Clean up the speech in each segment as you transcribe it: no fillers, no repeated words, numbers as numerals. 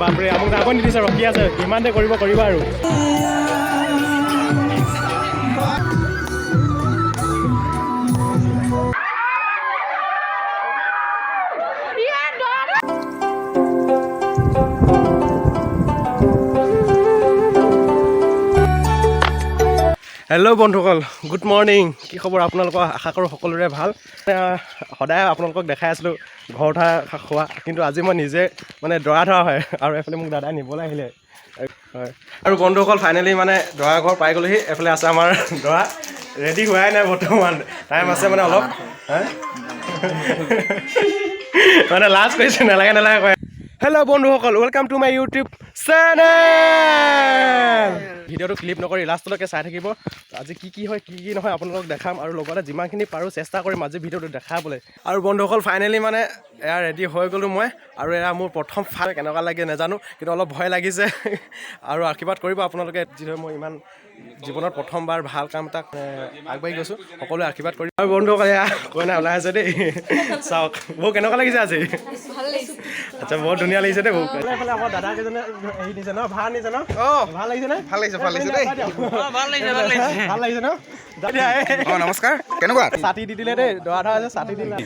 বাপৰে আমাক আগত নিদিছে ৰখি আছে ইমানতে কৰিবা আৰু হেল্ল' বন্ধুসকল গুড মৰ্ণিং কি খবৰ আপোনালোকৰ আশা কৰোঁ সকলোৰে ভাল সদায় আপোনালোকক দেখাই আছিলোঁ ঘৰ উঠা খোৱা কিন্তু আজি মই নিজে মানে দৰা ধৰা হয় আৰু এফালে মোক দাদাই নিবলৈ আহিলে হয় আৰু বন্ধুসকল ফাইনেলি মানে দৰা ঘৰ পাই গ'লোহি এফালে আছে আমাৰ দৰা ৰেডি হোৱাই নাই বৰ্তমান টাইম আছে মানে অলপ মানে লাষ্ট কৰিছে নালাগে কয় হেল্ল' বন্ধুসকল welcome to my YouTube channel ভিডিঅ'টো ক্লিপ নকৰি লাষ্টলৈকে চাই থাকিব আজি কি হয় কি নহয় আপোনালোকক দেখাম আৰু লগতে যিমানখিনি পাৰোঁ চেষ্টা কৰিম আজি ভিডিঅ'টো দেখাবলৈ আৰু বন্ধুসকল ফাইনেলি মানে এয়া ৰেডি হৈ গ'লোঁ মই আৰু এয়া মোৰ প্ৰথম ফাল কেনেকুৱা লাগে নাজানো কিন্তু অলপ ভয় লাগিছে আৰু আশীৰ্বাদ কৰিব আপোনালোকে যিহেতু মই ইমান জীৱনত প্ৰথমবাৰ ভাল কাম এটা আগবাঢ়ি গৈছোঁ সকলোৱে আশীৰ্বাদ কৰিব আৰু বন্ধুসকল এয়া কইনা ওলাই আছে দেই চাওক বহু কেনেকুৱা লাগিছে আজি আচ্ছা বহুত ধুনীয়া লাগিছে দেই বহুত এইফালে আমাৰ দাদাকেইজনে হেৰি দিছে ন ভাড়া নিছে ন অঁ ভাল লাগিছে নে ভাল লাগিছে দেই ভাল লাগিছে ন অঁ নমস্কাৰ কেনেকুৱা ছাতি দি দিলে দেই দৰা ধৰা আছে ছাতি দিলে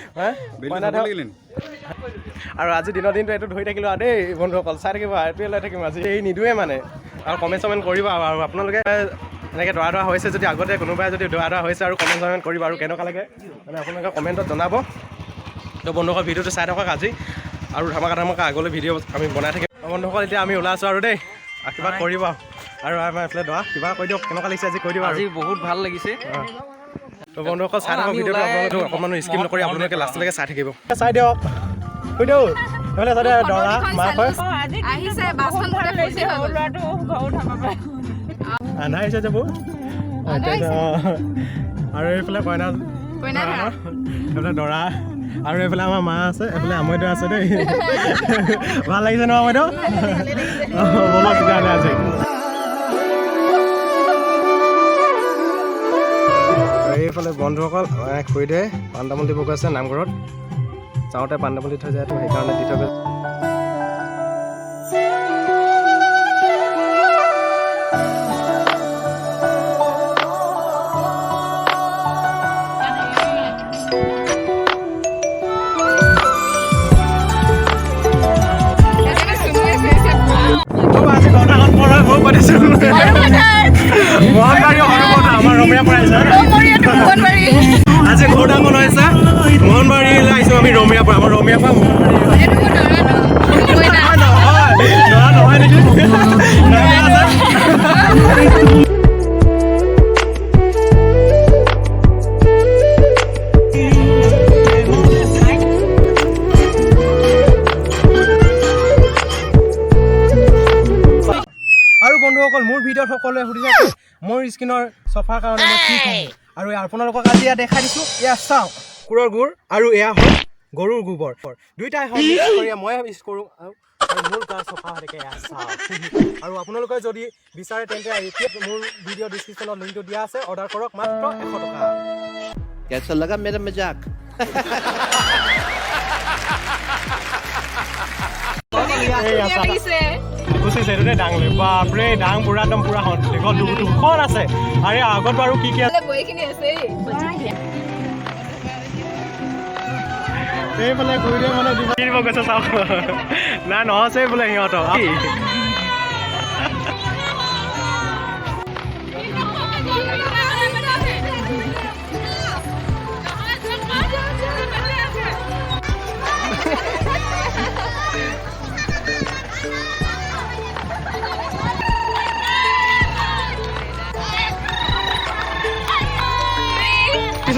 আৰু আজি দিনৰ দিনটো এইটো ধৰি থাকিলোঁ আৰু দেই বন্ধুসকল চাই থাকিব এইটোৱে লৈ থাকিম আজি এই নিদোৱে মানে আৰু কমেণ্ট চমেণ্ট কৰিব আৰু আপোনালোকে এনেকৈ দৰা ধৰা হৈছে যদি আগতে কোনোবাই যদি দৰা ধৰা হৈছে আৰু কমেণ্ট চমেণ্ট কৰিব আৰু কেনেকুৱা লাগে মানে আপোনালোকে কমেণ্টত জনাব তো বন্ধুসকল ভিডিঅ'টো চাই থাকক আজি আৰু ধামাকা আগলৈ ভিডিঅ' আমি বনাই থাকিম বন্ধুসকল এতিয়া আমি ওলাই আছোঁ আৰু দেই আশীৰ্বাদ কৰিব আৰু আমাৰ এইফালে দৰা কিবা কৈ দিয়ক কেনেকুৱা লাগিছে আজি কৈ দিয়ক আজি বহুত ভাল লাগিছে তো বন্ধুসকল চাই থাকক ভিডিঅ'টো আপোনালোকে অকণমান স্কিপ নকৰি আপোনালোকে লাষ্টলৈকে চাই থাকিব চাই দিয়ক কৈ দিয়ক এইফালে চাই দৰা মাক হয় আন্ধা আহিছে যাব আৰু এইফালে কইনা এইফালে দৰা আৰু এইফালে আমাৰ মা আছে এইফালে আমৈদৈ আছে দেই ভাল লাগিছে ন আমৈদৈ বলক তেতিয়াহ'লে আজি এইফালে বন্ধুসকল খুৰীদেৱে পাণ তামোল দিব গৈছে নামঘৰত যাওঁতে পাণ তামোল দি থৈ যায় সেইকাৰণে দি থৈ গৈছে আজি ঘৰ ডাঙৰ হৈছে মোহনবাৰীলৈ আহিছোঁ আমি ৰমীয়াৰ পৰা আমাৰ ৰমীয়াৰ পৰা নহয় নেকি আৰু বন্ধুসকল মোৰ ভিডিঅ'ত সকলোৱে সুধি থাকে মোৰ স্কিনৰ চফাৰ কাৰণে মই কি কৰোঁ আৰু আপোনালোকক আজি ইয়াত দেখাই দিছোঁ এয়া চাওক কুকুৰৰ গুৰ আৰু এয়া হ'ল গৰুৰ গোবৰ দুইটাই হয় মই ইউজ কৰোঁ আৰু মোৰ গা চফা হৈ থাকে এয়া চাওক আৰু আপোনালোকে যদি বিচাৰে তেন্তে এতিয়া মোৰ ভিডিঅ' ডিছক্ৰিপশ্যনত লিংকটো দিয়া আছে অৰ্ডাৰ কৰক মাত্ৰ 100 টকা কেছা লগা মেৰা মজাক গুচিছে এইটো ডাঙলে বাপৰে ডাং পুৰা একদম পুৰা দীঘল দুখন আছে আৰে আগত বাৰু কি আছে এইফালে ঘূৰি মানে দিব গৈছে চাওক নাই নহছে বোলে সিহঁতক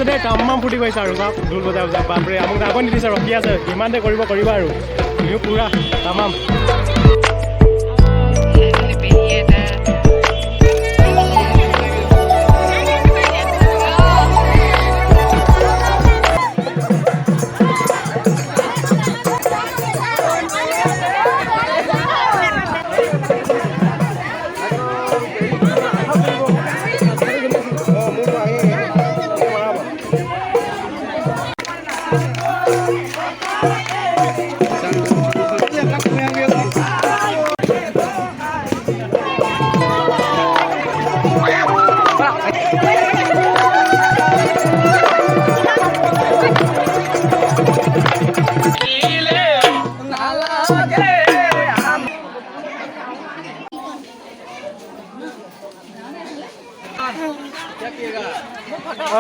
দেই তামাম ফুটি গৈছে আৰু চাওক ঢোল বজাই বাপৰে আমাক আগত নিদিছে ৰখি আছে ইমানতে কৰিবা আৰু বিহু পুৰা তামাম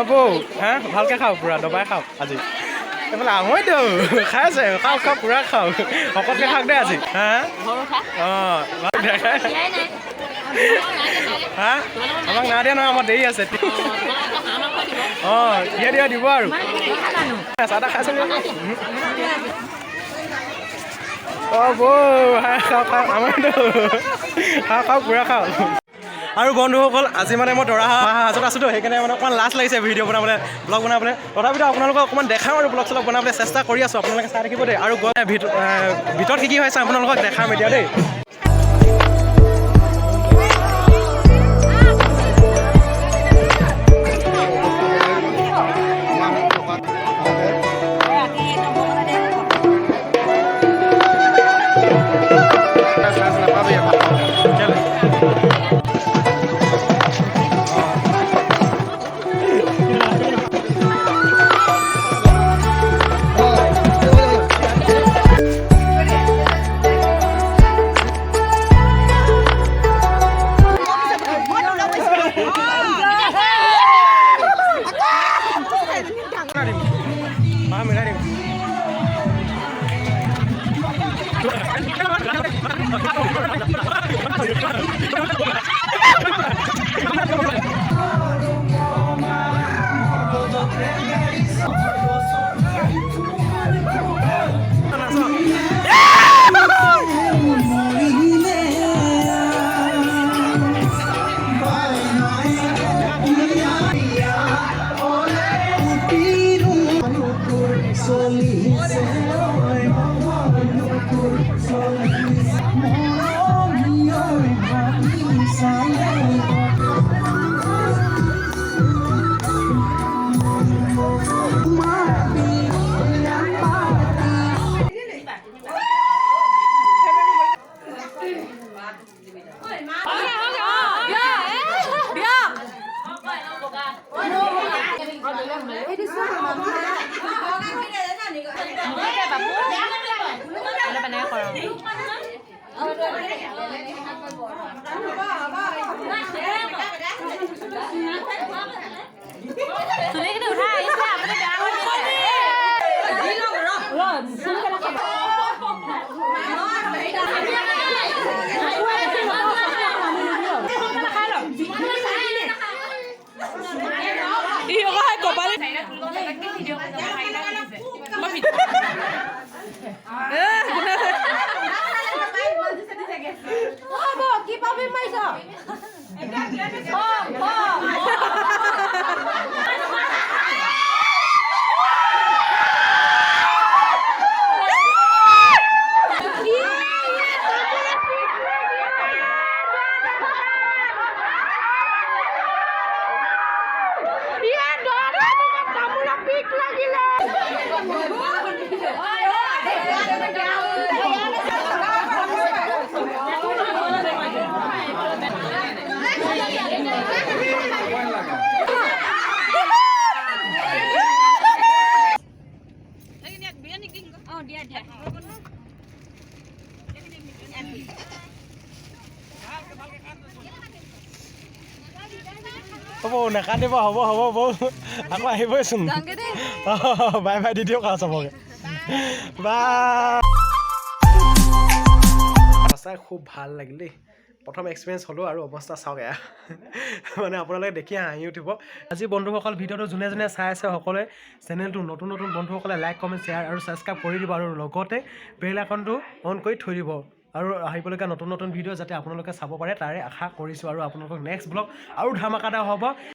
বৌ হা ভালকৈ খাওঁ পুৰা দবাই খাওঁ আজি এইফালে আহোঁতো খাই আছে খাওঁ খাওঁ পুৰা খাওঁ সকলোকে খাওক দে আজি হা অঁ দেখাই হা আমাক না দিয়া নহয় আমাৰ দেৰি আছে অঁ দিয়ে দিয়া দিব আৰু চাহ তাহ খাইছে অঁ বৌ খাওঁ খাওঁ আমাৰতো খাওঁ খাওঁ পুৰা খাওঁ আৰু বন্ধুসকল আজি মানে মই দৰা হাজত আছোঁতো সেইকাৰণে মানে অকণমান লাজ লাগিছে ভিডিঅ' বনাবলৈ ব্লগ বনাবলৈ তথাপিতো আপোনালোকক অকণমান দেখাওঁ আৰু ব্লগ চলগ বনাবলৈ চেষ্টা কৰি আছোঁ আপোনালোকে চাই থাকিব দেই আৰু গৈ ভিতৰত কি হৈছে আপোনালোকক দেখাম এতিয়া দেই হ'ব নাকাটিব হ'ব হ'ব বৌ আকৌ আহিবইচোন বাই বাই দি দিয়ক আৰু চবকে সঁচাই খুব ভাল লাগিল দেই প্ৰথম এক্সপিৰিয়েঞ্চ হ'লোঁ আৰু অৱস্থা চাওক এয়া মানে আপোনালোকে দেখি হাঁহি উঠিব আজি বন্ধুসকল ভিডিঅ'টো যোনে যোনে চাই আছে সকলোৱে চেনেলটো নতুন নতুন বন্ধুসকলে লাইক কমেণ্ট শ্বেয়াৰ আৰু ছাবস্ক্ৰাইব কৰি দিব আৰু লগতে বেল আইকনটো অন কৰি থৈ দিব আৰু আহিবলগীয়া নতুন নতুন ভিডিঅ' যাতে আপোনালোকে চাব পাৰে তাৰে আশা কৰিছোঁ আৰু আপোনালোকক নেক্সট ব্লগ আৰু ধামাকাদাৰ হ'ব